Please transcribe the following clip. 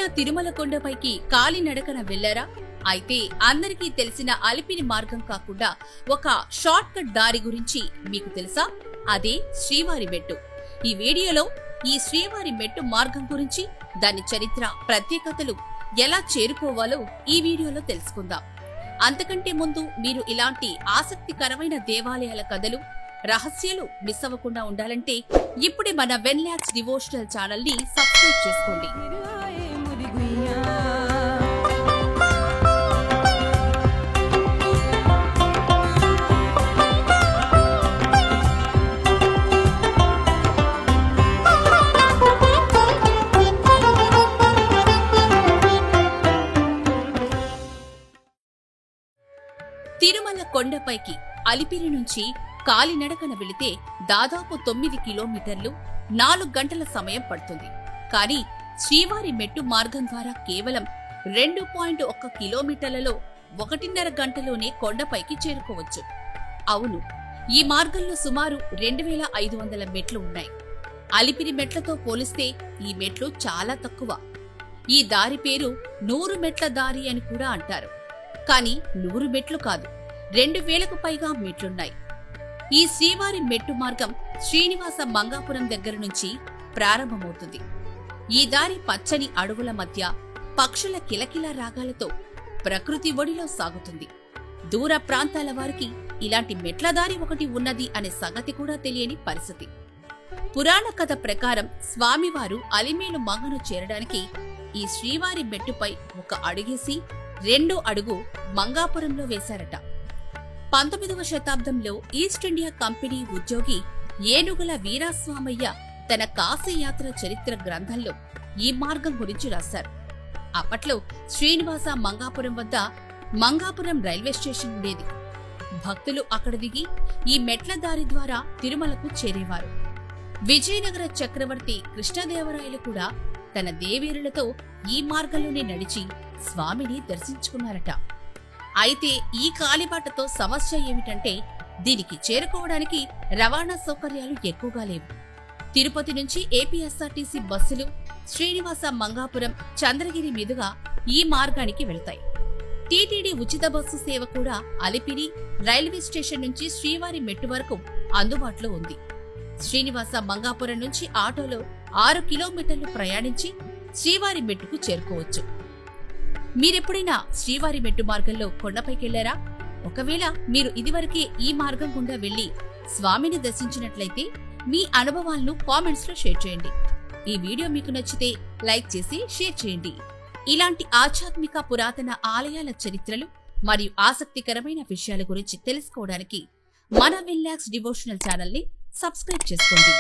ఎప్పుడైనా తిరుమల కొండపైకి కాలినడకన వెళ్లారా? అయితే అందరికీ తెలిసిన అలిపిరి మార్గం కాకుండా ఒక షార్ట్ కట్ దారి గురించి మీకు తెలుసా? అదే శ్రీవారి మెట్టు. ఈ వీడియోలో ఈ శ్రీవారి మెట్టు మార్గం గురించి, దాని చరిత్ర, ప్రత్యేకతలు, ఎలా చేరుకోవాలో ఈ వీడియోలో తెలుసుకుందాం. అంతకంటే ముందు మీరు ఇలాంటి ఆసక్తికరమైన దేవాలయాల కథలు, రహస్యాలు మిస్ అవ్వకుండా ఉండాలంటే ఇప్పుడే మన వెన్లాక్స్ డివోషనల్ ఛానల్ ని సబ్స్క్రైబ్ చేసుకోండి. తిరుమల కొండపైకి అలిపిరి నుంచి కాలినడకన వెళితే దాదాపు 9 కిలోమీటర్లు, 4 గంటల సమయం పడుతుంది. కానీ శ్రీవారి మెట్టు మార్గం ద్వారా కేవలం 2.1 కిలోమీటర్లలో 1.5 గంటలోనే కొండపైకి చేరుకోవచ్చు. అవును, ఈ మార్గంలో సుమారు 2500 మెట్లు ఉన్నాయి. అలిపిరి మెట్లతో పోలిస్తే ఈ మెట్లు చాలా తక్కువ. ఈ దారి పేరు 100 మెట్ల దారి అని కూడా అంటారు. కానీ 100 మెట్లు కాదు, 2000కు పైగా మెట్లున్నాయి. ఈ శ్రీవారి మెట్టు మార్గం శ్రీనివాస మంగాపురం దగ్గర నుంచి ప్రారంభమవుతుంది. ఈ దారి పచ్చని అడవుల మధ్య పక్షుల కిలకిల రాగాలతో ప్రకృతి ఒడిలో సాగుతుంది. దూర ప్రాంతాల వారికి ఇలాంటి మెట్ల దారి ఒకటి ఉన్నది అనే సంగతి కూడా తెలియని పరిస్థితి. పురాణ కథ ప్రకారం స్వామివారు అలిమేలు మంగను చేరడానికి ఈ శ్రీవారి మెట్టుపై ఒక అడుగేసి 2వ అడుగు మంగాపురంలో వేశారట. 19వ శతాబ్దంలో ఈస్ట్ ఇండియా కంపెనీ ఉద్యోగి ఏనుగుల వీరాస్వామయ్య తన కాశీయాత్ర చరిత్ర గ్రంథంలో ఈ మార్గం గురించి రాశారు. అప్పట్లో శ్రీనివాస మంగాపురం వద్ద మంగాపురం రైల్వే స్టేషన్ ఉండేది. భక్తులు అక్కడ దిగి ఈ మెట్ల దారి ద్వారా తిరుమలకు చేరేవారు. విజయనగర చక్రవర్తి కృష్ణదేవరాయలు కూడా తన దేవేరులతో ఈ మార్గంలోనే నడిచి స్వామిని దర్శించుకున్నారట. అయితే ఈ కాలిబాటతో సమస్య ఏమిటంటే దీనికి చేరుకోవడానికి రవాణా సౌకర్యాలు ఎక్కువగా లేవు. తిరుపతి నుంచి ఏపీఎస్ఆర్టీసీ బస్సులు శ్రీనివాస మంగాపురం, చంద్రగిరి మీదుగా ఈ మార్గానికి వెళ్తాయి. టీటీడీ ఉచిత బస్సు సేవ కూడా అలిపిరి రైల్వే స్టేషన్ నుంచి శ్రీవారి మెట్టు వరకు అందుబాటులో ఉంది. శ్రీనివాస మంగాపురం నుంచి ఆటోలో 6 కిలోమీటర్లు ప్రయాణించి శ్రీవారి మెట్టుకు చేరుకోవచ్చు. మీరెప్పుడైనా శ్రీవారి మెట్టు మార్గంలో కొండపైకెళ్లారా? ఒకవేళ మీరు ఇదివరకే ఈ మార్గం గుండా వెళ్లి స్వామిని దర్శించినట్లయితే మీ అనుభవాలను కామెంట్స్ లో షేర్ చేయండి. ఈ వీడియో మీకు నచ్చితే లైక్ చేసి షేర్ చేయండి. ఇలాంటి ఆధ్యాత్మిక పురాతన ఆలయాల చరిత్రలు మరియు ఆసక్తికరమైన విషయాల గురించి తెలుసుకోవడానికి మన వెన్లాక్స్ డివోషనల్ ఛానల్ ని సబ్స్క్రైబ్ చేసుకోండి.